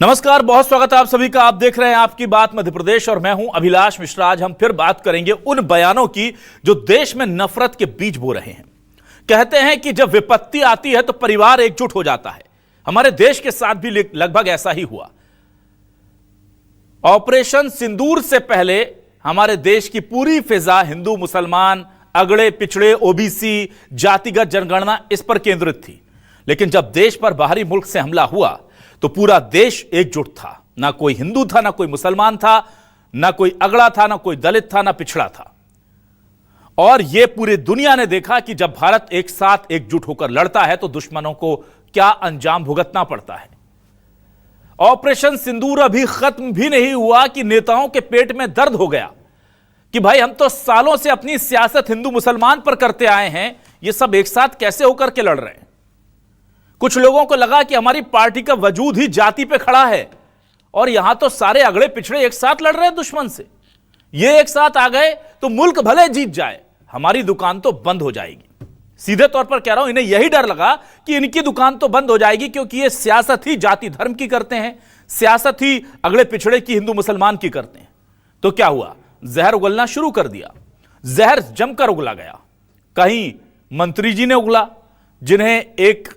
नमस्कार, बहुत स्वागत है आप सभी का। आप देख रहे हैं आपकी बात मध्य प्रदेश और मैं हूं अभिलाष मिश्रा। आज हम फिर बात करेंगे उन बयानों की जो देश में नफरत के बीज बो रहे हैं। कहते हैं कि जब विपत्ति आती है तो परिवार एकजुट हो जाता है। हमारे देश के साथ भी लगभग ऐसा ही हुआ। ऑपरेशन सिंदूर से पहले हमारे देश की पूरी फिजा हिंदू मुसलमान, अगड़े पिछड़े, ओबीसी, जातिगत जनगणना इस पर केंद्रित थी। लेकिन जब देश पर बाहरी मुल्क से हमला हुआ तो पूरा देश एकजुट था। ना कोई हिंदू था, ना कोई मुसलमान था, ना कोई अगड़ा था, ना कोई दलित था, ना पिछड़ा था। और यह पूरी दुनिया ने देखा कि जब भारत एक साथ एकजुट होकर लड़ता है तो दुश्मनों को क्या अंजाम भुगतना पड़ता है। ऑपरेशन सिंदूर अभी खत्म भी नहीं हुआ कि नेताओं के पेट में दर्द हो गया कि भाई हम तो सालों से अपनी सियासत हिंदू मुसलमान पर करते आए हैं, ये सब एक साथ कैसे होकर के लड़ रहे हैं। कुछ लोगों को लगा कि हमारी पार्टी का वजूद ही जाति पे खड़ा है और यहां तो सारे अगड़े पिछड़े एक साथ लड़ रहे हैं दुश्मन से। ये एक साथ आ गए तो मुल्क भले जीत जाए, हमारी दुकान तो बंद हो जाएगी। सीधे तौर पर कह रहा हूं, इन्हें यही डर लगा कि इनकी दुकान तो बंद हो जाएगी क्योंकि ये सियासत ही जाति धर्म की करते हैं, सियासत ही अगड़े पिछड़े की हिंदू मुसलमान की करते हैं। तो क्या हुआ, जहर उगलना शुरू कर दिया। जहर जमकर उगला गया। कहीं मंत्री जी ने उगला जिन्हें एक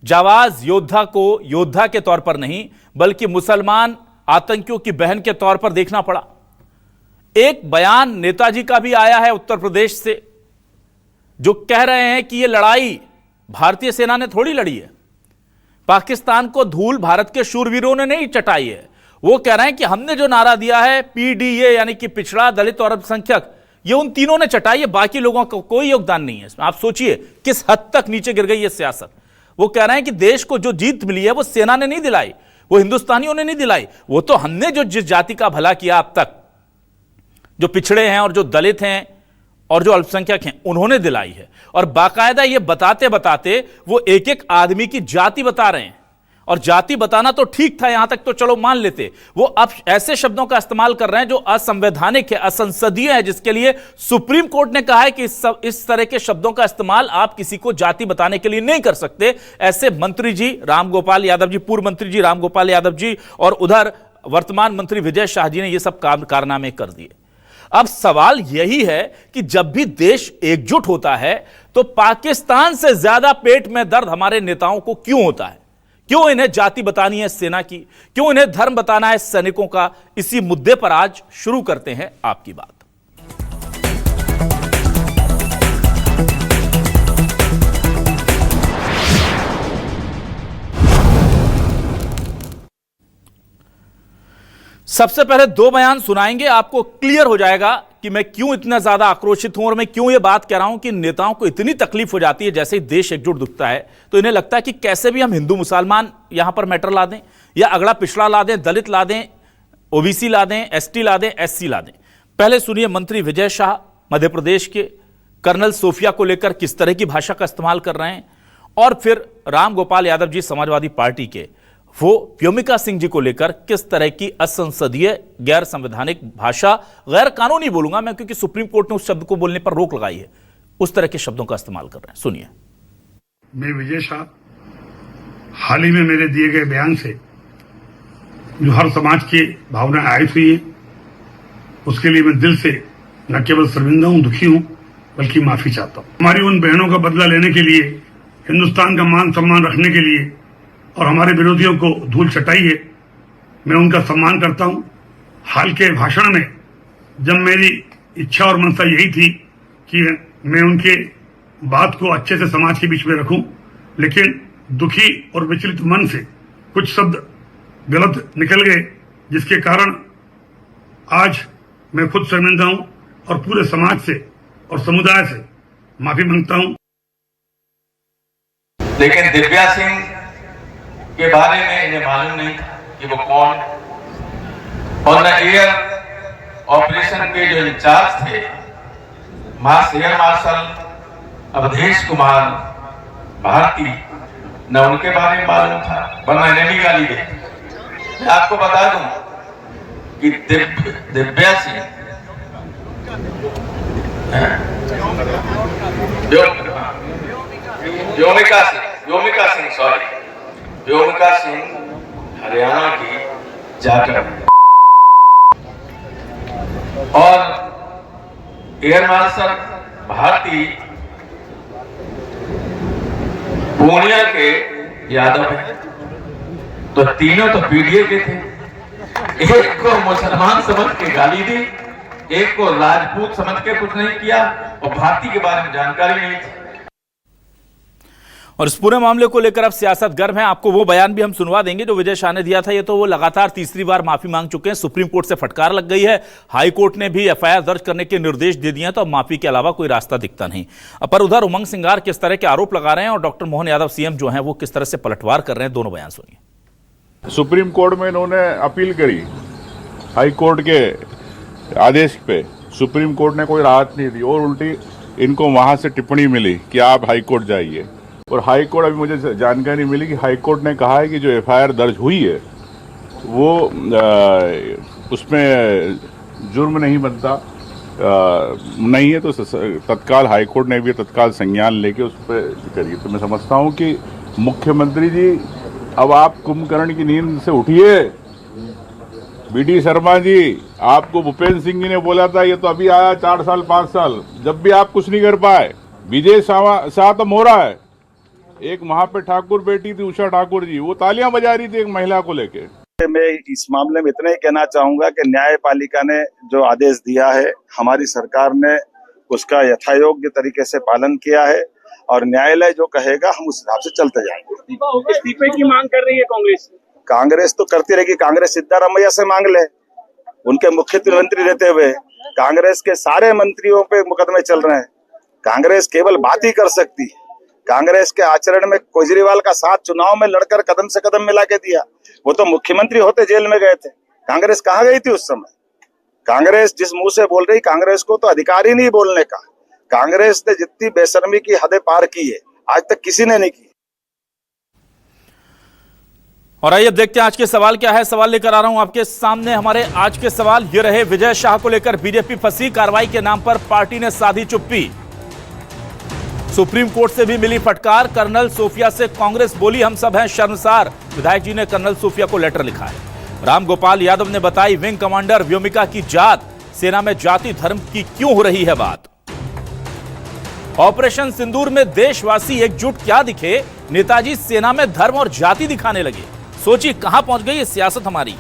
जाबाज योद्धा को योद्धा के तौर पर नहीं बल्कि मुसलमान आतंकियों की बहन के तौर पर देखना पड़ा। एक बयान नेताजी का भी आया है उत्तर प्रदेश से, जो कह रहे हैं कि यह लड़ाई भारतीय सेना ने थोड़ी लड़ी है, पाकिस्तान को धूल भारत के शूरवीरों ने नहीं चटाई है। वो कह रहे हैं कि हमने जो नारा दिया है पीडीए यानी कि पिछड़ा, दलित और अल्पसंख्यक, ये उन तीनों ने चटाई है, बाकी लोगों का कोई योगदान नहीं है इसमें। आप सोचिए किस हद तक नीचे गिर गई ये सियासत। वो कह रहे हैं कि देश को जो जीत मिली है वो सेना ने नहीं दिलाई, वो हिंदुस्तानियों ने नहीं दिलाई, वो तो हमने जो जिस जाति का भला किया अब तक, जो पिछड़े हैं और जो दलित हैं और जो अल्पसंख्यक हैं, उन्होंने दिलाई है। और बाकायदा ये बताते बताते वो एक एक आदमी की जाति बता रहे हैं। और जाति बताना तो ठीक था, यहां तक तो चलो मान लेते। वो अब ऐसे शब्दों का इस्तेमाल कर रहे हैं जो असंवैधानिक है, असंसदीय है, जिसके लिए सुप्रीम कोर्ट ने कहा है कि इस तरह के शब्दों का इस्तेमाल आप किसी को जाति बताने के लिए नहीं कर सकते। ऐसे मंत्री जी रामगोपाल यादव जी, पूर्व मंत्री जी रामगोपाल यादव जी और उधर वर्तमान मंत्री विजय शाह जी ने ये सब कारनामे कर दिए। अब सवाल यही है कि जब भी देश एकजुट होता है तो पाकिस्तान से ज्यादा पेट में दर्द हमारे नेताओं को क्यों होता है? क्यों इन्हें जाति बतानी है सेना की? क्यों इन्हें धर्म बताना है सैनिकों का? इसी मुद्दे पर आज शुरू करते हैं आपकी बात। सबसे पहले दो बयान सुनाएंगे, आपको क्लियर हो जाएगा कि मैं क्यों इतना ज्यादा आक्रोशित हूं और मैं क्यों यह बात कह रहा हूं कि नेताओं को इतनी तकलीफ हो जाती है जैसे ही देश एकजुट दिखता है तो इन्हें लगता है कि कैसे भी हम हिंदू मुसलमान यहां पर मैटर ला दें या अगड़ा पिछड़ा ला दें, दलित ला दें, ओबीसी ला दें, एसटी ला दें, एससी ला दें। पहले सुनिए मंत्री विजय शाह मध्य प्रदेश के कर्नल सोफिया को लेकर किस तरह की भाषा का इस्तेमाल कर रहे हैं, और फिर रामगोपाल यादव जी समाजवादी पार्टी के वो व्योमिका सिंह जी को लेकर किस तरह की असंसदीय, गैर संवैधानिक भाषा, गैर कानूनी बोलूंगा मैं क्योंकि सुप्रीम कोर्ट ने उस शब्द को बोलने पर रोक लगाई है, उस तरह के शब्दों का इस्तेमाल कर रहे हैं। सुनिए। मैं विजय शाह, हाल ही में मेरे दिए गए बयान से जो हर समाज की भावनाएं आयत हुई है उसके लिए मैं दिल से न केवल शर्मिंदा हूं, दुखी हूं, बल्कि माफी चाहता हूं। हमारी उन बहनों का बदला लेने के लिए, हिंदुस्तान का मान सम्मान रखने के लिए और हमारे विरोधियों को धूल चटाई है, मैं उनका सम्मान करता हूं। हाल के भाषण में जब मेरी इच्छा और मनसा यही थी कि मैं उनके बात को अच्छे से समाज के बीच में रखूं, लेकिन दुखी और विचलित मन से कुछ शब्द गलत निकल गए, जिसके कारण आज मैं खुद शर्मिंदा हूं और पूरे समाज से और समुदाय से माफी मांगता हूं। लेकिन दिव्या सिंह के बारे में इन्हें मालूम नहीं था कि वो कौन, और न एयर ऑपरेशन के जो इंचार्ज थे एयर मार्शल अवधेश कुमार भारती, न उनके बारे में मालूम था, वरना इन्हें भी गाली दी। मैं आपको बता दूं कि दिव्या सिंह व्योमिका सिंह हरियाणा की जाटव है। और एयर मार्शल भारती पूर्णिया के यादव है। तो तीनों तो पीडीए के थे। एक को मुसलमान समझ के गाली दी, एक को राजपूत समझ के कुछ नहीं किया, और भारती के बारे में जानकारी नहीं थी। और इस पूरे मामले को लेकर अब सियासत गर्म है। आपको वो बयान भी हम सुनवा देंगे जो विजय शाह ने दिया था। ये तो वो लगातार तीसरी बार माफी मांग चुके हैं। सुप्रीम कोर्ट से फटकार लग गई है, हाई कोर्ट ने भी एफआईआर दर्ज करने के निर्देश दे दिए हैं, तो अब माफी के अलावा कोई रास्ता दिखता नहीं। पर उधर उमंग सिंगार किस तरह के आरोप लगा रहे हैं और डॉक्टर मोहन यादव सीएम जो हैं वो किस तरह से पलटवार कर रहे हैं, दोनों बयान सुनिए। सुप्रीम कोर्ट में इन्होंने अपील करी, हाई कोर्ट के आदेश पे सुप्रीम कोर्ट ने कोई राहत नहीं दी और उल्टी इनको वहां से टिप्पणी मिली कि आप हाई कोर्ट जाइए। और हाई कोर्ट, अभी मुझे जानकारी मिली कि हाई कोर्ट ने कहा है कि जो एफआईआर दर्ज हुई है वो उसमें जुर्म नहीं बनता, नहीं है, तो तत्काल हाई कोर्ट ने भी तत्काल संज्ञान लेके उस पर करिए। तो मैं समझता हूं कि मुख्यमंत्री जी अब आप कुंभकर्ण की नींद से उठिए। बीडी शर्मा जी, आपको भूपेंद्र सिंह जी ने बोला था, ये तो अभी आया 4 साल 5 साल, जब भी आप कुछ नहीं कर पाए। विजय शाह तो मोरा है, एक वहां पे ठाकुर बेटी थी उषा ठाकुर जी, वो तालियां बजा रही थी एक महिला को लेके। मैं इस मामले में इतना ही कहना चाहूंगा कि न्यायपालिका ने जो आदेश दिया है, हमारी सरकार ने उसका यथायोग्य तरीके से पालन किया है और न्यायालय जो कहेगा हम उस हिसाब से चलते जाएंगे। इस्तीफे की मांग कर रही है कांग्रेस। कांग्रेस तो करती रहेगी, कांग्रेस सिद्धारमैया से मांग ले, उनके मुख्यमंत्री रहते हुए। कांग्रेस के सारे मंत्रियों पे मुकदमे चल रहे हैं, कांग्रेस केवल बात ही कर सकती है। कांग्रेस के आचरण में केजरीवाल का साथ चुनाव में लड़कर कदम से कदम मिला के दिया, वो तो मुख्यमंत्री होते जेल में गए थे। कांग्रेस कहाँ गई थी उस समय? कांग्रेस जिस मुंह से बोल रही, कांग्रेस को तो अधिकार ही नहीं बोलने का। कांग्रेस ने जितनी बेशर्मी की हदें पार की है आज तक किसी ने नहीं की। और आइए अब देखते हैं आज के सवाल क्या है। सवाल लेकर आ रहा हूं आपके सामने। हमारे आज के सवाल ये रहे, विजय शाह को लेकर बीजेपी फंसी, कार्रवाई के नाम पर पार्टी ने साधी चुप्पी। सुप्रीम कोर्ट से भी मिली फटकार, कर्नल सोफिया से कांग्रेस बोली हम सब हैं शर्मसार। विधायक जी ने कर्नल सोफिया को लेटर लिखा है। रामगोपाल यादव ने बताई विंग कमांडर व्योमिका की जात, सेना में जाति धर्म की क्यों हो रही है बात। ऑपरेशन सिंदूर में देशवासी एकजुट क्या दिखे, नेताजी सेना में धर्म और जाति दिखाने लगे। सोचिए कहां पहुंच गई ये सियासत हमारी।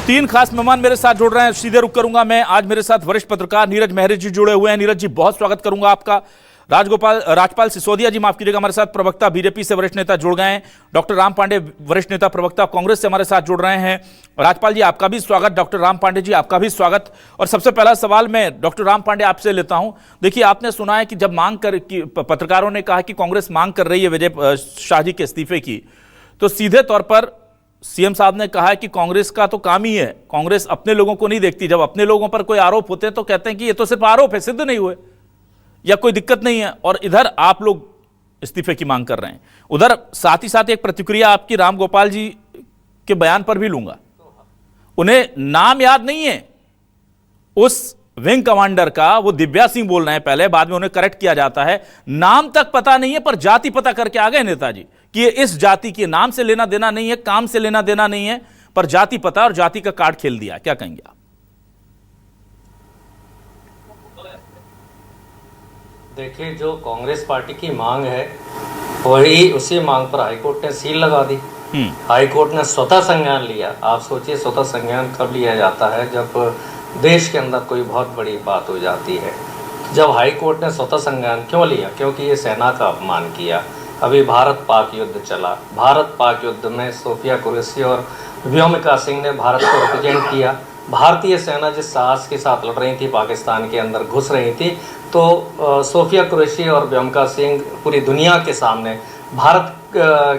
3 खास मेहमान मेरे साथ जुड़ रहे हैं, सीधे रुक करूंगा मैं। आज मेरे साथ वरिष्ठ पत्रकार नीरज मेहरी जी जुड़े हुए हैं। नीरज जी, बहुत स्वागत करूंगा आपका। राजपाल सिसोदिया जी, माफ कीजिएगा, हमारे साथ प्रवक्ता बीजेपी से वरिष्ठ नेता जुड़ गए हैं। डॉक्टर राम पांडे, वरिष्ठ नेता प्रवक्ता कांग्रेस से हमारे साथ जुड़ रहे हैं। राजपाल जी, आपका भी स्वागत। डॉक्टर राम पांडे जी, आपका भी स्वागत। और सबसे पहला सवाल मैं डॉक्टर राम पांडे आपसे लेता हूं। देखिए, आपने सुना है कि जब पत्रकारों ने कहा कि कांग्रेस मांग कर रही है विजय शाह जी के इस्तीफे की, तो सीधे तौर पर सीएम साहब ने कहा कि कांग्रेस का तो काम ही है, कांग्रेस अपने लोगों को नहीं देखती। जब अपने लोगों पर कोई आरोप होते हैं तो कहते हैं कि ये तो सिर्फ आरोप है, सिद्ध नहीं हुए या कोई दिक्कत नहीं है। और इधर आप लोग इस्तीफे की मांग कर रहे हैं। उधर साथ ही साथ एक प्रतिक्रिया आपकी रामगोपाल जी के बयान पर भी लूंगा। उन्हें नाम याद नहीं है उस विंग कमांडर का, वो दिव्या सिंह बोल रहे हैं पहले, बाद में उन्हें करेक्ट किया जाता है। नाम तक पता नहीं है पर जाति पता करके आ गए नेताजी कि ये इस जाति के, नाम से लेना देना नहीं है, काम से लेना देना नहीं है, पर जाति पता और जाति का कार्ड खेल दिया। क्या कहेंगे आप? देखिए, जो कांग्रेस पार्टी की मांग है वही, उसी मांग पर हाईकोर्ट ने सील लगा दी। हाईकोर्ट ने स्वतः संज्ञान लिया। आप सोचिए, स्वतः संज्ञान कब लिया जाता है? जब देश के अंदर कोई बहुत बड़ी बात हो जाती है। जब हाईकोर्ट ने स्वतः संज्ञान क्यों लिया? क्योंकि ये सेना का अपमान किया। अभी भारत पाक युद्ध चला, भारत पाक युद्ध में सोफिया कुरैशी और व्योमिका सिंह ने भारत को रिप्रेजेंट किया। भारतीय सेना जिस साहस के साथ लड़ रही थी, पाकिस्तान के अंदर घुस रही थी, तो सोफिया कुरैशी और व्योमिका सिंह पूरी दुनिया के सामने भारत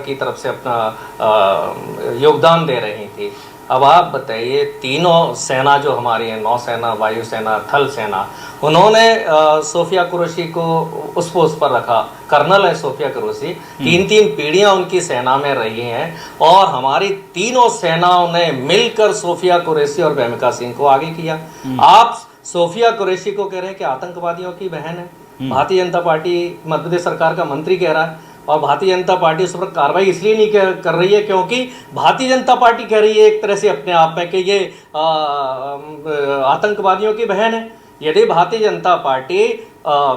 की तरफ से अपना योगदान दे रही थी। अब आप बताइए, तीनों सेना जो हमारी है, नौसेना, वायुसेना, थल सेना, उन्होंने सोफिया कुरैशी को उस पोस्ट पर रखा। कर्नल है सोफिया कुरैशी, 3 पीढ़ियां उनकी सेना में रही हैं और हमारी तीनों सेनाओं ने मिलकर सोफिया कुरैशी और व्योमिका सिंह को आगे किया। आप सोफिया कुरैशी को कह रहे हैं कि आतंकवादियों की बहन है। भारतीय जनता पार्टी मध्य प्रदेश सरकार का मंत्री कह रहा है। और भारतीय जनता पार्टी उस पर कार्रवाई इसलिए नहीं कर रही है क्योंकि भारतीय जनता पार्टी कह रही है एक तरह से अपने आप में कि ये आतंकवादियों की बहन है। यदि भारतीय जनता पार्टी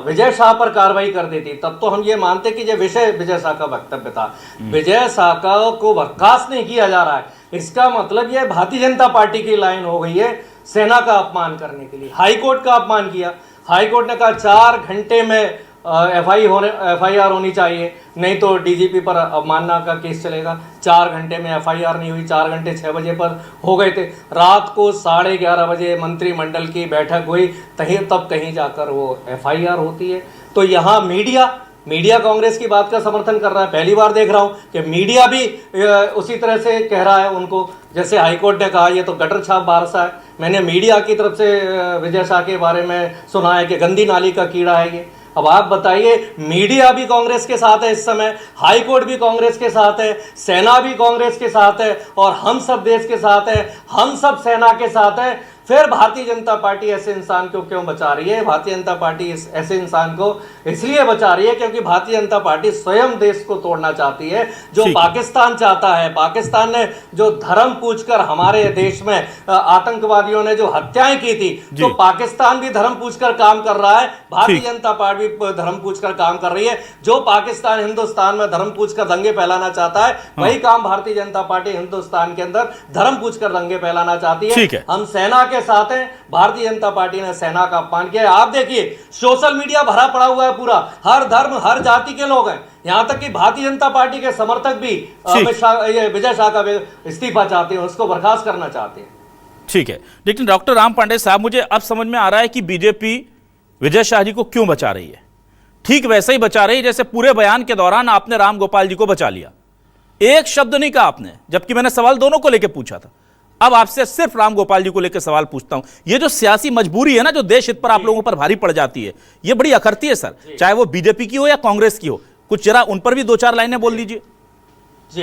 विजय शाह पर कार्रवाई कर देती तब तो हम ये मानते कि ये विषय विजय शाह का वक्तव्य था। विजय शाह को बर्खास्त नहीं किया जा रहा है, इसका मतलब ये भारतीय जनता पार्टी की लाइन हो गई है सेना का अपमान करने के लिए। हाई कोर्ट का अपमान किया, हाई कोर्ट ने कहा 4 घंटे में FIR होनी चाहिए, नहीं तो DGP पर अवमानना का केस चलेगा। 4 घंटे में FIR नहीं हुई, 4 घंटे 6 बजे पर हो गए थे। रात को 11:30 बजे मंत्रिमंडल की बैठक हुई, तब कहीं जाकर वो FIR होती है। तो यहाँ मीडिया कांग्रेस की बात का समर्थन कर रहा है। पहली बार देख रहा हूँ कि मीडिया भी उसी तरह से कह रहा है उनको, जैसे हाईकोर्ट ने कहा ये तो गटर छाप बारसा है। मैंने मीडिया की तरफ से विजय शाह के बारे में सुना है कि गंदी नाली का कीड़ा है ये। अब आप बताइए, मीडिया भी कांग्रेस के साथ है इस समय, हाई कोर्ट भी कांग्रेस के साथ है, सेना भी कांग्रेस के साथ है और हम सब देश के साथ है, हम सब सेना के साथ है। फिर भारतीय जनता पार्टी ऐसे इंसान को क्यों बचा रही है? भारतीय जनता पार्टी ऐसे इंसान को इसलिए बचा रही है क्योंकि भारतीय जनता पार्टी स्वयं देश को तोड़ना चाहती है, जो पाकिस्तान चाहता है। पाकिस्तान ने जो धर्म पूछकर हमारे देश में आतंकवादियों ने जो हत्याएं की थी, तो पाकिस्तान भी धर्म पूछकर काम कर रहा है, भारतीय जनता पार्टी धर्म पूछकर काम कर रही है। जो पाकिस्तान हिंदुस्तान में धर्म पूछकर दंगे फैलाना चाहता है, वही काम भारतीय जनता पार्टी हिंदुस्तान के अंदर धर्म पूछकर दंगे फैलाना चाहती है। हम सेना के साथ हैं, भारतीय जनता पार्टी ने सेना का अपमान किया। आप देखिए सोशल मीडिया भरा पड़ा हुआ है पूरा, हर धर्म हर जाति के लोग हैं, यहां तक कि भारतीय जनता पार्टी के समर्थक भी विजय शाह का इस्तीफा चाहते हैं, उसको बर्खास्त करना चाहते हैं। ठीक है, लेकिन डॉक्टर राम पांडे साहब, मुझे अब समझ में आ रहा है कि बीजेपी विजय शाह जी को क्यों बचा रही है। ठीक वैसे ही बचा रही है जैसे पूरे बयान के दौरान आपने राम गोपाल जी को बचा लिया, एक शब्द नहीं कहा आपने, जबकि मैंने सवाल दोनों को लेकर पूछा था। अब आपसे सिर्फ राम गोपाल जी को लेकर सवाल पूछता हूं। ये जो सियासी मजबूरी है ना, जो देश हित पर आप लोगों पर भारी पड़ जाती है, ये बड़ी अखरती है सर, चाहे वो बीजेपी की हो या कांग्रेस की हो। कुछ जरा उन पर भी 2-4 लाइनें बोल दीजिए। जी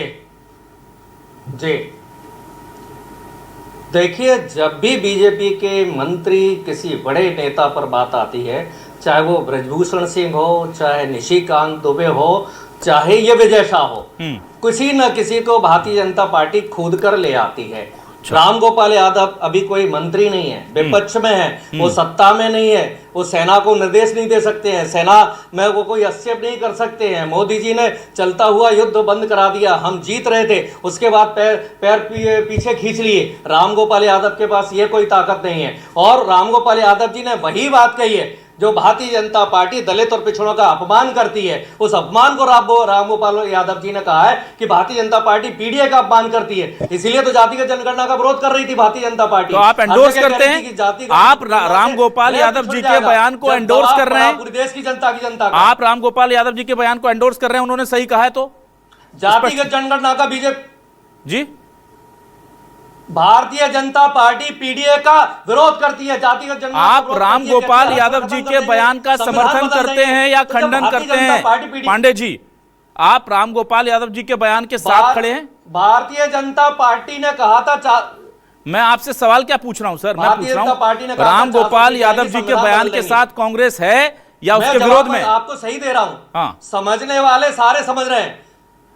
देखिए, जब भी बीजेपी के मंत्री किसी बड़े नेता पर बात आती है, चाहे वो ब्रजभूषण सिंह हो, चाहे निशिकांत दुबे हो, चाहे ये विजय शाह हो, किसी न किसी को भारतीय जनता पार्टी खोद कर ले आती है। राम गोपाल यादव अभी कोई मंत्री नहीं है, विपक्ष में है, वो सत्ता में नहीं है, वो सेना को निर्देश नहीं दे सकते हैं, सेना में वो कोई हस्तक्षेप नहीं कर सकते हैं। मोदी जी ने चलता हुआ युद्ध बंद करा दिया, हम जीत रहे थे, उसके बाद पैर पीछे खींच लिए। राम गोपाल यादव के पास ये कोई ताकत नहीं है। और राम गोपाल यादव जी ने वही बात कही है जो भारतीय जनता पार्टी दलित और पिछड़ों का अपमान करती है, उस अपमान को राम गोपाल यादव जी ने कहा है कि भारतीय जनता पार्टी पीडीए का अपमान करती है, इसीलिए तो जातिगत जनगणना का विरोध कर रही थी भारतीय जनता पार्टी। तो आप एंडोर्स करते हैं, आप राम गोपाल यादव जी के बयान को एंडोर्स कर रहे हैं, पूरे देश की जनता का आप राम गोपाल यादव जी के बयान को एंडोर्स कर रहे हैं, उन्होंने सही कहा है। तो जातिगत जनगणना का बीजेपी जी, भारतीय जनता पार्टी पीडीए का विरोध करती है, जातिगत जनगणना। आप राम गोपाल यादव जी के बयान का समर्थन करते हैं या खंडन करते हैं? पांडे जी, आप राम गोपाल यादव जी के बयान के साथ खड़े हैं? भारतीय जनता पार्टी ने कहा था, मैं आपसे सवाल क्या पूछ रहा हूं सर, मैं पूछ रहा हूं राम गोपाल यादव जी के बयान के साथ कांग्रेस है या उसके विरोध में? आपको सही दे रहा हूं, हाँ। समझने वाले सारे समझ रहे हैं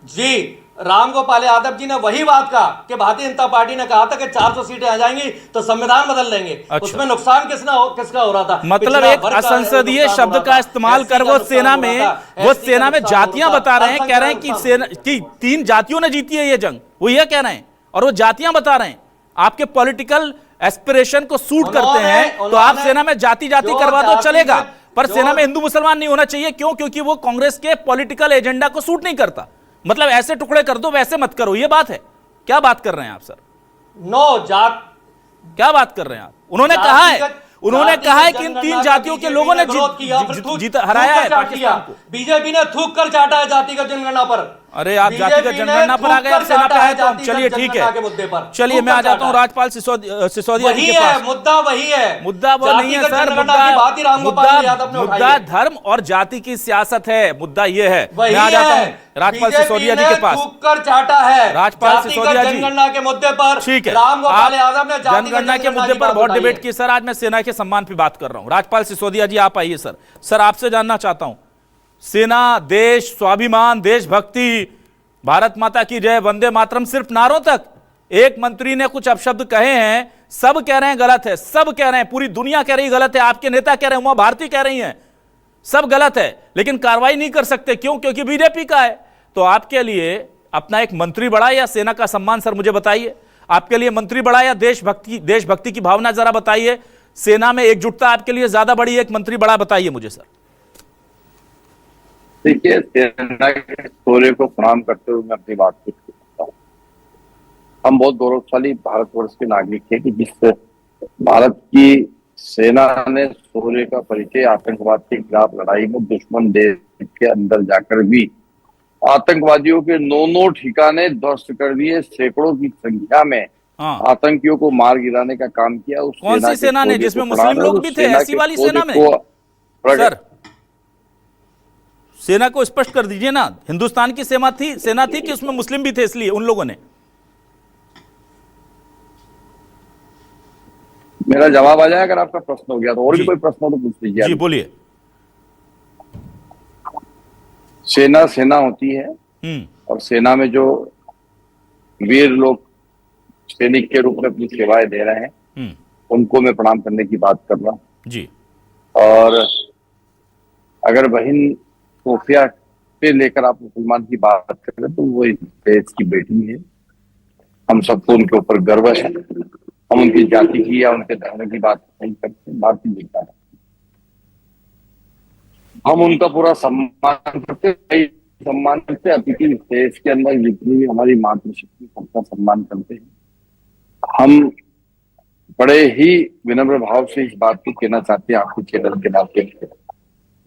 जी। राम गोपाल यादव जी ने वही बात कहा कि भारतीय जनता पार्टी ने कहा था कि 400 सीटें आ जाएंगी तो संविधान बदल लेंगे। अच्छा। उसमें नुकसान किसका हो रहा था? मतलब एक असंसदीय शब्द का इस्तेमाल कर वो सेना में जातियां बता रहे हैं, कह रहे हैं कि 3 जातियों ने जीती है ये जंग, वो ये कह रहे हैं और वो जातियां बता रहे हैं। आपके पॉलिटिकल एस्पिरेशन को सूट करते हैं तो आप सेना में जाति करवा दो, चलेगा, पर सेना में हिंदू मुसलमान नहीं होना चाहिए। क्यों? क्योंकि वो कांग्रेस के पॉलिटिकल एजेंडा को सूट नहीं करता। मतलब ऐसे टुकड़े कर दो, वैसे मत करो, ये बात है। क्या बात कर रहे हैं आप सर? क्या बात कर रहे हैं आप? उन्होंने कहा है कि इन 3 जातियों के लोगों ने हराया है पाकिस्तान को। बीजेपी ने थूक कर चाटा है जातिगत जनगणना पर। अरे आप जातिगत जनगणना पर आ गए, अब सेना पे आए तो चलिए ठीक है, चलिए मैं आ जाता हूं राजपाल सिसोदिया जी के पास। मुद्दा वही है, मुद्दा वो नहीं है सर, मुद्दा धर्म और जाति की सियासत है, मुद्दा ये है। मैं आ जाता हूं राजपाल सिसोदिया जी के पास। कर चाटा है राजपाल सिसोदिया जी जनगणना के मुद्दे पर। ठीक है, राम गोपाल यादव ने जनगणना के मुद्दे पर बहुत डिबेट की सर, आज मैं सेना के सम्मान पे बात कर रहा हूं। राजपाल सिसोदिया जी आप आइए सर। सर आपसे जानना चाहता हूं, सेना, देश, स्वाभिमान, देशभक्ति, भारत माता की जय, वंदे मातरम सिर्फ नारों तक। एक मंत्री ने कुछ अपशब्द कहे हैं, सब कह रहे हैं गलत है, सब कह रहे हैं, पूरी दुनिया कह रही है गलत है, आपके नेता कह रहे हैं, उमा भारती कह रही हैं सब गलत है, लेकिन कार्रवाई नहीं कर सकते। क्यों? क्योंकि बीजेपी का है। तो आपके लिए अपना एक मंत्री बड़ा या सेना का सम्मान? सर मुझे बताइए, आपके लिए मंत्री बड़ा या देशभक्ति की भावना? जरा बताइए, सेना में एकजुटता आपके लिए ज्यादा बड़ी, एक मंत्री बड़ा? बताइए मुझे सर। देखिए, सेना के शौर्य को प्रणाम करते हुए मैं अपनी बात को करता हूँ। हम बहुत गौरवशाली भारतवर्ष के नागरिक हैं कि जिस भारत की सेना ने शौर्य का परिचय आतंकवाद के खिलाफ लड़ाई में दुश्मन देश के अंदर जाकर भी आतंकवादियों के 9 ठिकाने ध्वस्त कर दिए, सैकड़ों की संख्या में आतंकियों को मार गिराने का काम किया। उस कौन सी सेना ने, जिसमें मुस्लिम लोग भी थे? ऐसी वाली सेना में? सर सेना को स्पष्ट कर दीजिए ना, हिंदुस्तान की सेना थी कि उसमें मुस्लिम भी थे, इसलिए उन लोगों ने? मेरा जवाब आ जाए अगर आपका प्रश्न हो गया तो, और भी कोई प्रश्न हो तो पूछ लीजिए। जी बोलिए। सेना होती है और सेना में जो वीर लोग सैनिक के रूप में अपनी सेवाएं दे रहे हैं उनको मैं प्रणाम करने की बात कर रहा हूँ जी। और अगर बहन सोफिया से लेकर आप मुसलमान की बात करें तो वो इस देश की बेटी है, हम सबको उनके ऊपर गर्व है। हम उनकी जाति की या उनके धर्म की बात नहीं करते, भारतीय जनता है, हम उनका पूरा सम्मान करते हैं। अतिथि देश के अंदर जितनी भी हमारी मातृशक्ति सबका सम्मान करते हैं। हम बड़े ही विनम्र भाव से इस बात को कहना चाहते हैं आपके चैनल के नाते,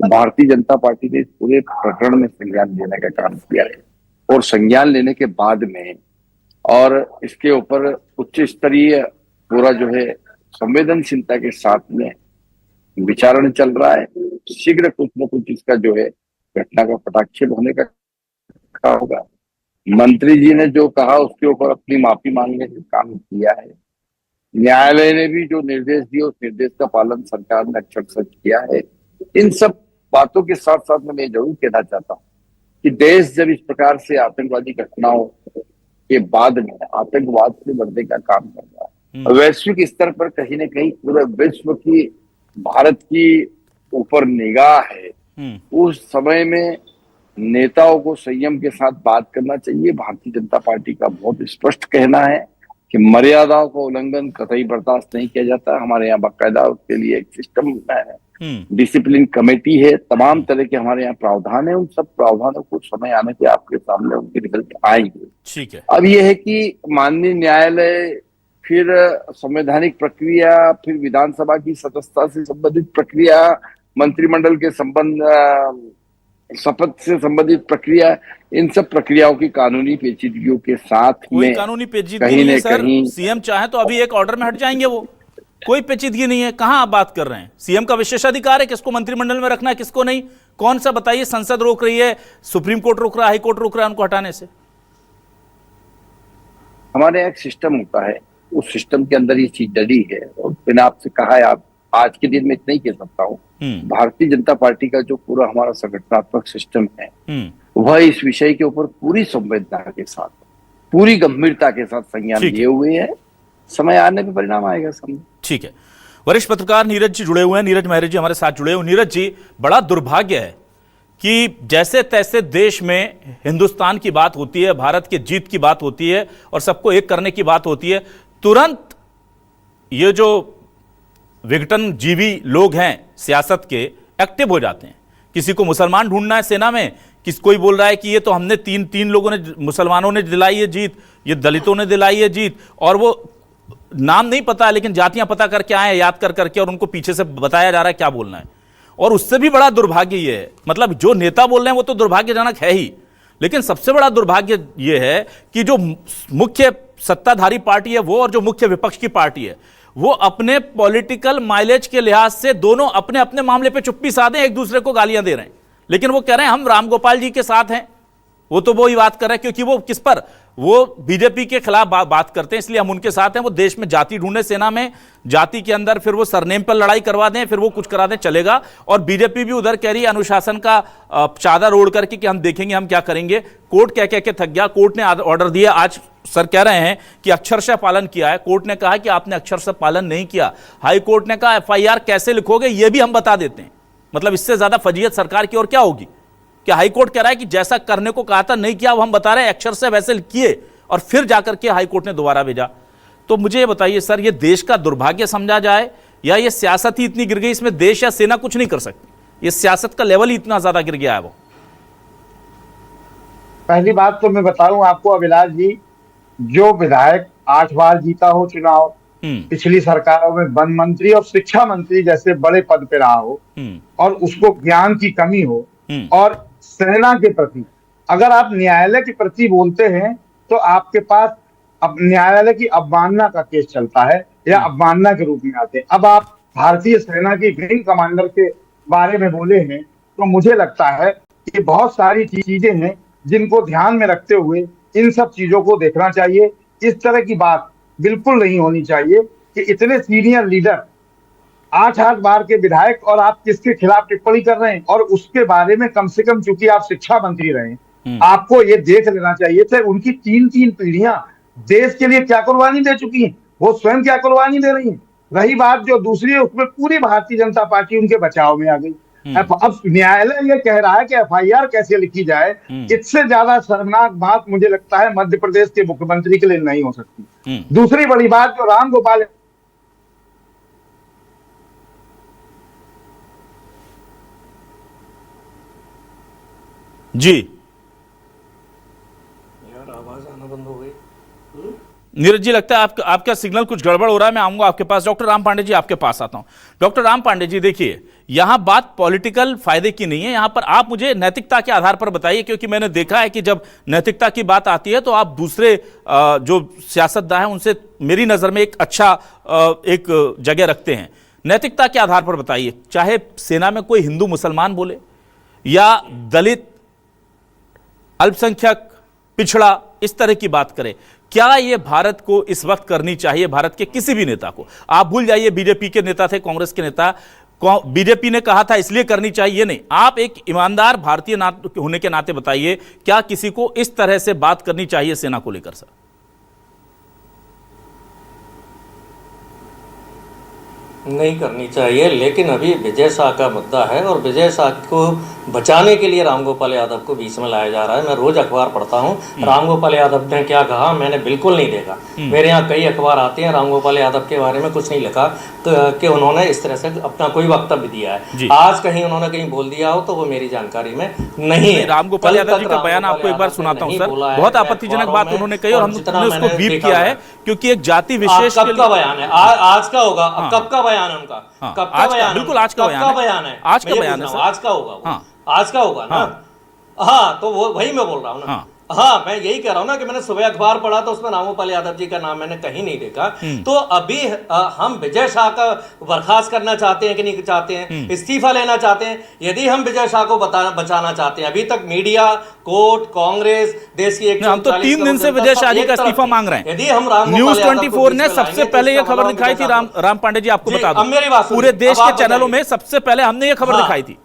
भारतीय जनता पार्टी ने इस पूरे प्रकरण में संज्ञान लेने का काम किया है और संज्ञान लेने के बाद में और इसके ऊपर उच्च स्तरीय पूरा जो है संवेदनशीलता के साथ में विचारण चल रहा है। शीघ्र कुछ न कुछ इसका जो है घटना का पटाक्षेप होने का होगा। मंत्री जी ने जो कहा उसके ऊपर अपनी माफी मांगने का काम किया है। न्यायालय ने भी जो निर्देश दिए उस निर्देश का पालन सरकार ने अक्षर सच किया है। इन सब बातों के साथ साथ मैं जरूर कहना चाहता हूँ कि देश जब इस प्रकार से आतंकवादी घटनाओं के बाद में आतंकवाद से लड़ने का काम कर रहा है, वैश्विक स्तर पर कहीं न कहीं पूरे विश्व की भारत की ऊपर निगाह है, उस समय में नेताओं को संयम के साथ बात करना चाहिए। भारतीय जनता पार्टी का बहुत स्पष्ट कहना है कि मर्यादाओं का उल्लंघन कतई बर्दाश्त नहीं किया जाता। हमारे यहाँ बाकायदा उसके लिए एक सिस्टम है, डिसिप्लिन कमेटी है, तमाम तरह के हमारे यहाँ प्रावधान है। उन सब प्रावधानों को समय आने पे आपके सामने उनके निकल के आएंगे। ठीक है। अब यह है कि माननीय न्यायालय, फिर संवैधानिक प्रक्रिया, फिर विधानसभा की सदस्यता से संबंधित प्रक्रिया, मंत्रिमंडल के संबंध शपथ से संबंधित प्रक्रिया, इन सब प्रक्रियाओं की कानूनी पेचीदगियों के साथ में कानूनी पेचीदगी नहीं सर, सीएम चाहे तो अभी एक ऑर्डर में हट जाएंगे, वो कोई पेचीदगी नहीं है। कहां आप बात कर रहे हैं? सीएम का विशेषाधिकार है किसको मंत्रिमंडल में रखना है किसको नहीं। कौन सा बताइए? संसद रोक रही है, सुप्रीम कोर्ट रोक रहा है, हाई कोर्ट रोक रहा है उनको हटाने से। हमारे यहाँ एक सिस्टम होता है, उस सिस्टम के अंदर ये चीज डली है और मैंने आपसे कहा है, आप आज के दिन में इतना ही कह सकता हूँ, भारतीय जनता पार्टी का जो पूरा हमारा संगठनात्मक सिस्टम है वह इस विषय के ऊपर पूरी संवेदना के साथ, पूरी गंभीरता के साथ संज्ञान लिए हुए है। समय आने पे परिणाम आएगा समय। ठीक है। वरिष्ठ पत्रकार नीरज जी जुड़े हुए हैं, नीरज महरे जी हमारे साथ जुड़े हुए। नीरज जी, बड़ा दुर्भाग्य है कि जैसे तैसे देश में हिंदुस्तान की बात होती है, भारत के जीत की बात होती है और सबको एक करने की बात होती है, तुरंत ये जो विघटन जीवी लोग हैं सियासत के एक्टिव हो जाते हैं। किसी को मुसलमान ढूंढना है सेना में, कोई बोल रहा है कि ये तो हमने तीन लोगों ने, मुसलमानों ने दिलाई है जीत, ये दलितों ने दिलाई है जीत, और वो नाम नहीं पता लेकिन जातियां पता करके आए, याद कर करके, और उनको पीछे से बताया जा रहा है क्या बोलना है। और उससे भी बड़ा दुर्भाग्य ये है, मतलब जो नेता बोल रहे हैं वो तो दुर्भाग्यजनक है ही, लेकिन सबसे बड़ा दुर्भाग्य ये है कि जो मुख्य सत्ताधारी पार्टी है वो और जो मुख्य विपक्ष की पार्टी है वो अपने पॉलिटिकल माइलेज के लिहाज से दोनों अपने अपने मामले पे चुप्पी साधे एक दूसरे को गालियां दे रहे हैं, लेकिन वो कह रहे हैं हम रामगोपाल जी के साथ हैं, वो तो वो ही बात कर रहे हैं, क्योंकि वो किस पर, वो बीजेपी के खिलाफ बात करते हैं, इसलिए हम उनके साथ हैं। वो देश में जाति ढूंढे, सेना में जाति के अंदर, फिर वो सरनेम पर लड़ाई करवा दें, फिर वो कुछ करा दें, चलेगा। और बीजेपी भी उधर कह रही है अनुशासन का चादर ओढ़ करके कि हम देखेंगे हम क्या करेंगे। कोर्ट कह के थक गया, कोर्ट ने ऑर्डर दिया। आज सर कह रहे हैं कि अक्षरशः पालन किया है। कोर्ट ने कहा कि आपने अक्षरशः पालन नहीं किया। हाई कोर्ट ने कहा FIR कैसे लिखोगे ये भी हम बता देते हैं। मतलब इससे ज्यादा फजीयत सरकार की और क्या होगी। कि हाई कोर्ट कह रहा है कि जैसा करने को कहा था नहीं किया, वो हम बता रहे हैं अक्षरशः वैसे किए, और फिर जाकर के हाई कोर्ट ने दोबारा भेजा। तो मुझे ये बताइए सर, ये देश का दुर्भाग्य समझा जाए या ये सियासत ही इतनी गिर गई, इसमें देश या सेना कुछ नहीं कर सकती, ये सियासत का लेवल ही इतना ज्यादा गिर गया है। वो पहली बात तो मैं बताऊं आपको अभिलाष जी, जो विधायक 8 बार जीता हो चुनाव, पिछली सरकारों में वन मंत्री और शिक्षा मंत्री जैसे बड़े पद पे रहा हो, और उसको ज्ञान की कमी हो, और सेना के प्रति अगर आप न्यायालय के प्रति बोलते हैं तो आपके पास अब न्यायालय की अवमानना का केस चलता है या अवमानना के रूप में आते हैं। अब आप भारतीय सेना की विंग कमांडर के बारे में बोले हैं, तो मुझे लगता है कि बहुत सारी चीजें हैं जिनको ध्यान में रखते हुए इन सब चीजों को देखना चाहिए। इस तरह की बात बिल्कुल नहीं होनी चाहिए कि इतने सीनियर लीडर 8 बार के विधायक और आप किसके खिलाफ टिप्पणी कर रहे हैं। और उसके बारे में कम से कम, चूंकि आप शिक्षा मंत्री रहे, आपको ये देख लेना चाहिए थे उनकी 3 पीढ़ियां देश के लिए क्या कुर्बानी दे चुकी हैं, वो स्वयं क्या कुर्बानी दे रही हैं। रही बात जो दूसरी है, उसमें पूरी भारतीय जनता पार्टी उनके बचाव में आ गई। अब न्यायालय ये कह रहा है कि FIR कैसे लिखी जाए, इससे ज्यादा शर्मनाक बात मुझे लगता है मध्य प्रदेश के मुख्यमंत्री के लिए नहीं हो सकती। दूसरी बड़ी बात जो राम गोपाल जी, यार आवाज आना बंद हो गई। नीरज जी, लगता है आपका सिग्नल कुछ गड़बड़ हो रहा है। मैं आऊंगा आपके पास। डॉक्टर राम पांडे जी, आपके पास आता हूं। डॉक्टर राम पांडे जी, देखिए यहां बात पॉलिटिकल फायदे की नहीं है, यहां पर आप मुझे नैतिकता के आधार पर बताइए, क्योंकि मैंने देखा है कि जब नैतिकता की बात आती है तो आप दूसरे जो सियासतदान हैं उनसे मेरी नजर में एक अच्छा एक जगह रखते हैं। नैतिकता के आधार पर बताइए, चाहे सेना में कोई हिंदू मुसलमान बोले या दलित, अल्पसंख्यक, पिछड़ा, इस तरह की बात करें, क्या ये भारत को इस वक्त करनी चाहिए, भारत के किसी भी नेता को? आप भूल जाइए बीजेपी के नेता थे, कांग्रेस के नेता, बीजेपी ने कहा था इसलिए करनी चाहिए, नहीं। आप एक ईमानदार भारतीय होने के नाते बताइए, क्या किसी को इस तरह से बात करनी चाहिए सेना को लेकर? सर नहीं करनी चाहिए, लेकिन अभी विजय शाह का मुद्दा है और विजय शाह को बचाने के लिए रामगोपाल यादव को बीच में लाया जा रहा है। मैं रोज अखबार पढ़ता हूँ, रामगोपाल यादव ने क्या कहा मैंने बिल्कुल नहीं देखा। मेरे यहाँ कई अखबार आते हैं, रामगोपाल यादव के बारे में कुछ नहीं लिखा कि उन्होंने इस तरह से अपना कोई वक्तव्य दिया है। आज कहीं उन्होंने कहीं बोल दिया हो तो वो मेरी जानकारी में नहीं है। रामगोपाल यादव जी का बयान आपको एक बार सुनाता हूँ सर, बहुत आपत्तिजनक बात उन्होंने कही और हमने उसको बीप किया है, क्योंकि एक जाति विशेष कब का बयान है, आज का होगा, कब का बयान है उनका, कब का बयान, बिल्कुल आज का बयान है, आज का बयान है, आज का होगा, आज का होगा ना। हाँ, तो वो वही मैं बोल रहा हूँ ना। हाँ, मैं यही कह रहा हूँ ना कि मैंने सुबह अखबार पढ़ा तो उसमें रामगोपाल यादव जी का नाम मैंने कहीं नहीं देखा। तो अभी हम विजय शाह का बर्खास्त करना चाहते हैं कि नहीं चाहते हैं, इस्तीफा लेना चाहते हैं? यदि हम विजय शाह को बचाना चाहते हैं, अभी तक मीडिया, कोर्ट, कांग्रेस, देश की एक, हम तो 3 दिन से विजय शाह जी का इस्तीफा मांग रहे हैं। यदि हम न्यूज 24 ने सबसे पहले यह खबर दिखाई थी। राम पांडे जी, आपको बता दूं, पूरे देश के चैनलों में सबसे पहले हमने यह खबर दिखाई थी।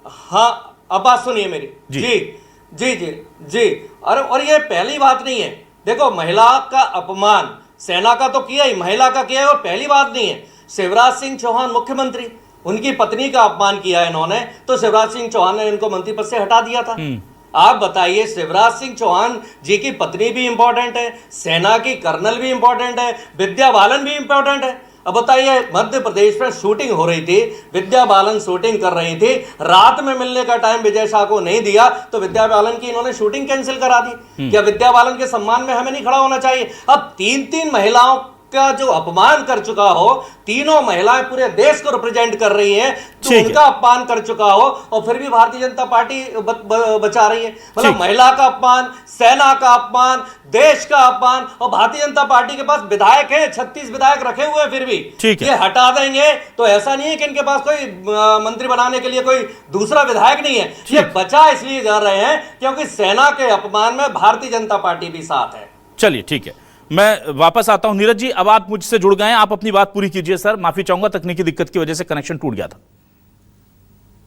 हाँ, अब बात सुनिए मेरी। जी जी जी जी। और ये पहली बात नहीं है। देखो, महिला का अपमान सेना का तो किया ही, महिला का किया है, और पहली बात नहीं है। शिवराज सिंह चौहान मुख्यमंत्री, उनकी पत्नी का अपमान किया है इन्होंने, तो शिवराज सिंह चौहान ने इनको मंत्री पद से हटा दिया था। आप बताइए, शिवराज सिंह चौहान जी की पत्नी भी इंपॉर्टेंट है, सेना की कर्नल भी इंपॉर्टेंट है, विद्या बालन भी इंपॉर्टेंट है। अब बताइए, मध्य प्रदेश में शूटिंग हो रही थी, विद्या बालन शूटिंग कर रही थी, रात में मिलने का टाइम विजय शाह को नहीं दिया तो विद्या बालन की इन्होंने शूटिंग कैंसिल करा दी। क्या विद्या बालन के सम्मान में हमें नहीं खड़ा होना चाहिए? अब 3 महिलाओं का जो अपमान कर चुका हो, तीनों महिलाएं पूरे देश को रिप्रेजेंट कर रही हैं, तो उनका अपमान कर चुका हो और फिर भी भारतीय जनता पार्टी बचा रही है। मतलब महिला का अपमान, सेना का अपमान, देश का अपमान, और भारतीय जनता पार्टी के पास विधायक हैं, 36 विधायक रखे हुए हैं, फिर भी ये हटा देंगे तो ऐसा नहीं है कि इनके पास कोई मंत्री बनाने के लिए कोई दूसरा विधायक नहीं है। ये बचा इसलिए जा रहे हैं क्योंकि सेना के अपमान में भारतीय जनता पार्टी भी साथ है। चलिए ठीक है, मैं वापस आता हूं। नीरज जी, अब आप मुझसे जुड़ गए हैं, आप अपनी बात पूरी कीजिए। सर माफी चाहूंगा, तकनीकी दिक्कत की वजह से कनेक्शन टूट गया था।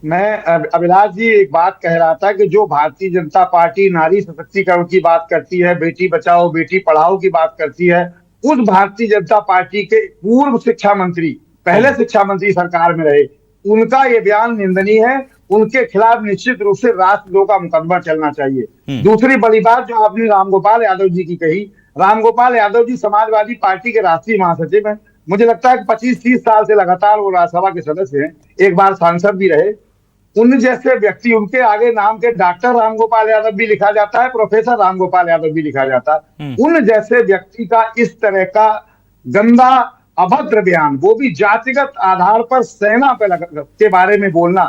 मैं अभिलाष जी एक बात कह रहा था कि जो भारतीय जनता पार्टी नारी सशक्तिकरण की बात करती है, बेटी बचाओ बेटी पढ़ाओ की बात करती है, उस भारतीय जनता पार्टी के पूर्व शिक्षा मंत्री, पहले शिक्षा मंत्री सरकार में रहे, उनका ये बयान निंदनीय है। उनके खिलाफ निश्चित रूप से राष्ट्रद्रोह का मुकदमा चलना चाहिए। दूसरी बड़ी बात जो आपने रामगोपाल यादव जी की कही, रामगोपाल यादव जी समाजवादी पार्टी के राष्ट्रीय महासचिव हैं। मुझे लगता है कि 25-30 साल से लगातार वो राज्यसभा के सदस्य हैं, एक बार सांसद भी रहे। उन जैसे व्यक्ति, उनके आगे नाम के डॉक्टर रामगोपाल यादव भी लिखा जाता है, प्रोफेसर रामगोपाल यादव भी लिखा जाता है। उन जैसे व्यक्ति का इस तरह का गंदा अभद्र बयान, वो भी जातिगत आधार पर सेना के बारे में बोलना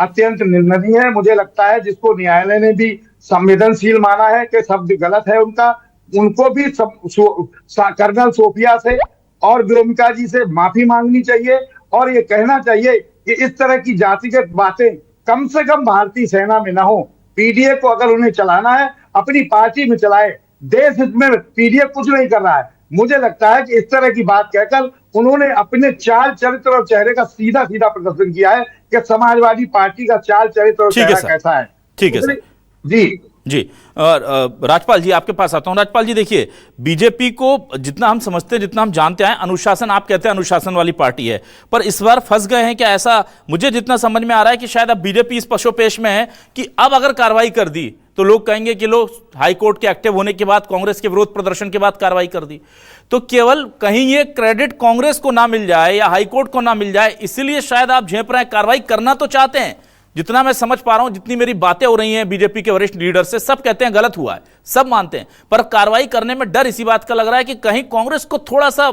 अत्यंत निंदनीय है। मुझे लगता है जिसको न्यायालय ने भी संवेदनशील माना है कि शब्द गलत है उनका, उनको भी कर्नल सोफिया से और व्योमिका जी से माफी मांगनी चाहिए और ये कहना चाहिए कि इस तरह की जातिगत बातें कम से कम भारतीय सेना में ना हो। पीडीए को अगर उन्हें चलाना है अपनी पार्टी में चलाए, देश हित में पीडीए कुछ नहीं कर रहा है। मुझे लगता है कि इस तरह की बात कहकर उन्होंने अपने चाल चरित्र और चेहरे का सीधा सीधा प्रदर्शन किया है कि समाजवादी पार्टी का चाल चरित्र और चेहरा कैसा है। ठीक है सर जी। और राजपाल जी आपके पास आता हूं। राजपाल जी देखिए, बीजेपी को जितना हम समझते हैं, जितना हम जानते हैं, अनुशासन, आप कहते हैं अनुशासन वाली पार्टी है, पर इस बार फंस गए हैं क्या? ऐसा मुझे जितना समझ में आ रहा है कि शायद अब बीजेपी इस पशोपेश में है कि अब अगर कार्रवाई कर दी तो लोग कहेंगे कि लो हाईकोर्ट के एक्टिव होने के बाद, कांग्रेस के विरोध प्रदर्शन के बाद कार्रवाई कर दी, तो केवल कहीं ये क्रेडिट कांग्रेस को ना मिल जाए या हाईकोर्ट को ना मिल जाए, इसीलिए शायद आप झेप रहे हैं। कार्रवाई करना तो चाहते हैं, जितना मैं समझ पा रहा हूं, जितनी मेरी बातें हो रही हैं बीजेपी के वरिष्ठ लीडर से, सब कहते हैं गलत हुआ है, सब मानते हैं, पर कार्रवाई करने में डर इसी बात का लग रहा है कि कहीं कांग्रेस को थोड़ा सा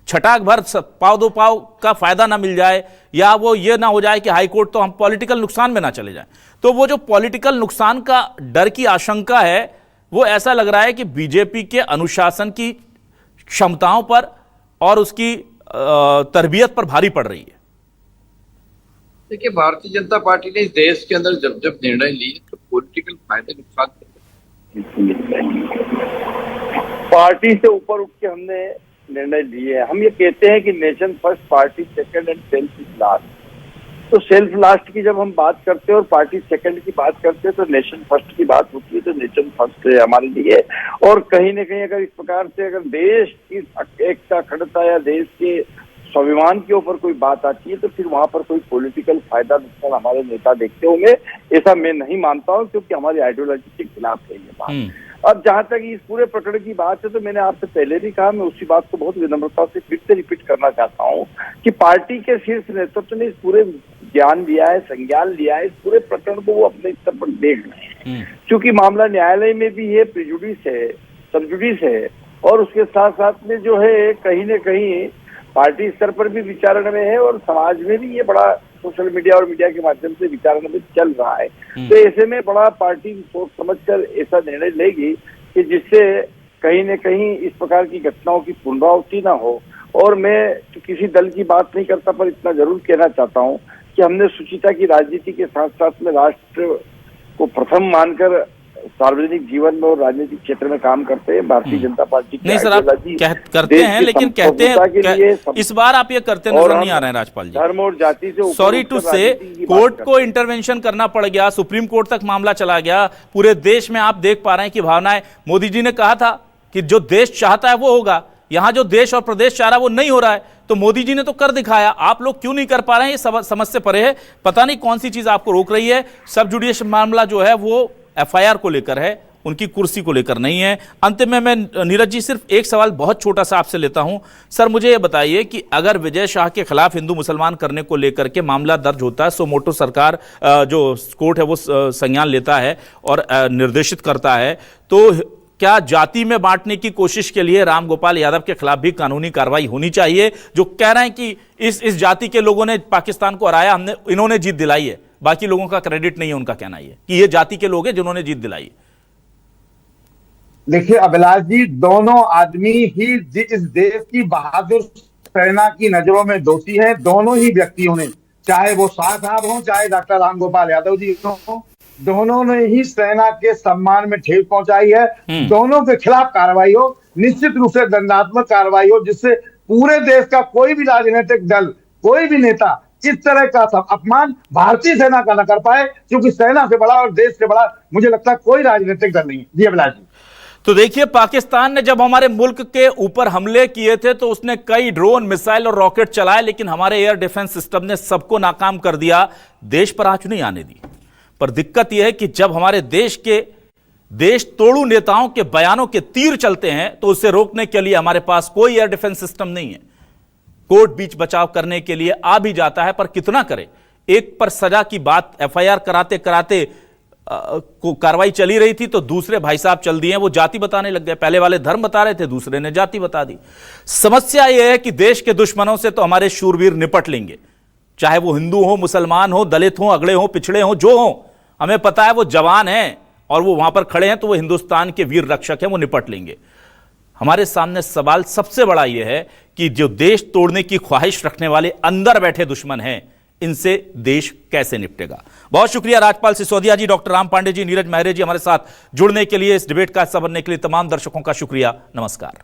छटाक भर पाव दो पाव का फायदा ना मिल जाए, या वो ये ना हो जाए कि हाईकोर्ट तो हम पॉलिटिकल नुकसान में ना चले जाए। तो वो जो पॉलिटिकल नुकसान का डर की आशंका है, वो ऐसा लग रहा है कि बीजेपी के अनुशासन की क्षमताओं पर और उसकी तरबियत पर भारी पड़ रही है। देखिए, भारतीय जनता पार्टी ने इस देश के अंदर जब जब निर्णय लिए तो पॉलिटिकल फायदे नुकसान पार्टी से ऊपर उठ के हमने निर्णय लिए। हम ये कहते हैं कि nation first, party second and self last. तो सेल्फ लास्ट की जब हम बात करते हैं और पार्टी सेकंड की बात करते हैं तो नेशन फर्स्ट की बात होती है, तो नेशन फर्स्ट है हमारे लिए। और कहीं ना कहीं अगर इस प्रकार से अगर देश की एकता, अखंडता या देश के स्वाभिमान के ऊपर कोई बात आती है तो फिर वहां पर कोई पॉलिटिकल फायदा नुकसान हमारे नेता देखते होंगे, ऐसा मैं नहीं मानता हूं, क्योंकि हमारी आइडियोलॉजी के खिलाफ है ये बात। अब जहां तक इस पूरे प्रकरण की बात है तो मैंने आपसे पहले भी कहा, मैं उसी बात को बहुत विनम्रता से फिर से रिपीट करना चाहता हूं कि पार्टी के शीर्ष नेतृत्व ने इस पूरे ज्ञान लिया है, संज्ञान लिया है, इस पूरे प्रकरण को वो अपने स्तर पर देख रहे हैं। क्योंकि मामला न्यायालय में भी है, प्रिजुडिस है, सबजुडिस है, और उसके साथ साथ में जो है कहीं न कहीं पार्टी स्तर पर भी विचारण में है और समाज में भी ये बड़ा सोशल मीडिया और मीडिया के माध्यम से विचारण में चल रहा है। तो ऐसे में बड़ा पार्टी सोच समझकर ऐसा निर्णय लेगी कि जिससे कहीं न कहीं इस प्रकार की घटनाओं की पुनरावृत्ति ना हो। और मैं तो किसी दल की बात नहीं करता, पर इतना जरूर कहना चाहता हूं कि हमने सुचिता की राजनीति के साथ साथ में राष्ट्र को प्रथम मानकर सार्वजनिक जीवन में और राजनीतिक क्षेत्र में काम करते हैं। भारतीय जनता पार्टी की नहीं सर, आप करते हैं, लेकिन कहते हैं इस बार आप ये करते नजर नहीं आ रहे हैं राजपाल जी। धर्म और जाति से सॉरी टू से कोर्ट को इंटरवेंशन करना पड़ गया, सुप्रीम कोर्ट तक मामला चला गया, पूरे देश में आप देख पा रहे हैं कि भावनाएं, मोदी जी ने कहा था कि जो देश चाहता है वो होगा, यहां जो देश और प्रदेश चाह रहा है वो नहीं हो रहा है, तो मोदी जी ने तो कर दिखाया, आप लोग क्यों नहीं कर पा रहे हैं, ये समझ से परे है। पता नहीं कौन सी चीज आपको रोक रही है। सब जुडिशियल मामला जो है वो एफआईआर को लेकर है, उनकी कुर्सी को लेकर नहीं है। अंत में मैं नीरज जी सिर्फ एक सवाल बहुत छोटा सा आपसे लेता हूं। सर मुझे ये बताइए कि अगर विजय शाह के खिलाफ हिंदू मुसलमान करने को लेकर के मामला दर्ज होता है, सो मोटो सरकार जो कोर्ट है वो संज्ञान लेता है और निर्देशित करता है, तो क्या जाति में बांटने की कोशिश के लिए रामगोपाल यादव के खिलाफ भी कानूनी कार्रवाई होनी चाहिए, जो कह रहे हैं कि इस जाति के लोगों ने पाकिस्तान को हराया, इन्होंने जीत दिलाई है, बाकी लोगों का क्रेडिट नहीं है। उनका कहना है कि ये जाति के लोग हैं जिन्होंने जीत दिलाई है। देखिए अभिलाष जी, दोनों आदमी ही इस देश की बहादुर सेना की नजरों में दोषी हैं। दोनों ही व्यक्तियों ने, चाहे वो शाह साहब हो चाहे डॉक्टर रामगोपाल यादव जी हो, दोनों ने ही सेना के सम्मान में ठेस पहुंचाई है। दोनों के खिलाफ कार्रवाई हो, निश्चित रूप से दंडात्मक कार्रवाई हो, जिससे पूरे देश का कोई भी राजनीतिक दल, कोई भी नेता इस तरह का अपमान भारतीय सेना का न कर पाए, क्योंकि सेना से बड़ा और देश से बड़ा मुझे लगता है कोई राजनीतिक दल नहीं है। जी अभिलाष जी। तो देखिए, पाकिस्तान ने जब हमारे मुल्क के ऊपर हमले किए थे तो उसने कई ड्रोन, मिसाइल और रॉकेट चलाए, लेकिन हमारे एयर डिफेंस सिस्टम ने सबको नाकाम कर दिया, देश पर आंच नहीं आने दी। पर दिक्कत यह है कि जब हमारे देश तोड़ू नेताओं के बयानों के तीर चलते हैं तो उसे रोकने के लिए हमारे पास कोई एयर डिफेंस सिस्टम नहीं है। कोर्ट बीच बचाव करने के लिए आ भी जाता है, पर कितना करे। एक पर सजा की बात FIR कराते कराते को कार्रवाई चली रही थी तो दूसरे भाई साहब चल दिए, वो जाति बताने लग गए। पहले वाले धर्म बता रहे थे, दूसरे ने जाति बता दी। समस्या यह है कि देश के दुश्मनों से तो हमारे शूरवीर निपट लेंगे, चाहे वो हिंदू हो, मुसलमान हो, दलित हो, अगड़े हो, पिछड़े हो, जो हो। हमें पता है वो जवान हैं और वो वहां पर खड़े हैं तो वो हिंदुस्तान के वीर रक्षक हैं, वो निपट लेंगे। हमारे सामने सवाल सबसे बड़ा यह है कि जो देश तोड़ने की ख्वाहिश रखने वाले अंदर बैठे दुश्मन हैं, इनसे देश कैसे निपटेगा। बहुत शुक्रिया राजपाल सिसोदिया जी, डॉक्टर राम पांडे जी, नीरज मेहरे जी हमारे साथ जुड़ने के लिए, इस डिबेट का हिस्सा बनने के लिए। तमाम दर्शकों का शुक्रिया। नमस्कार।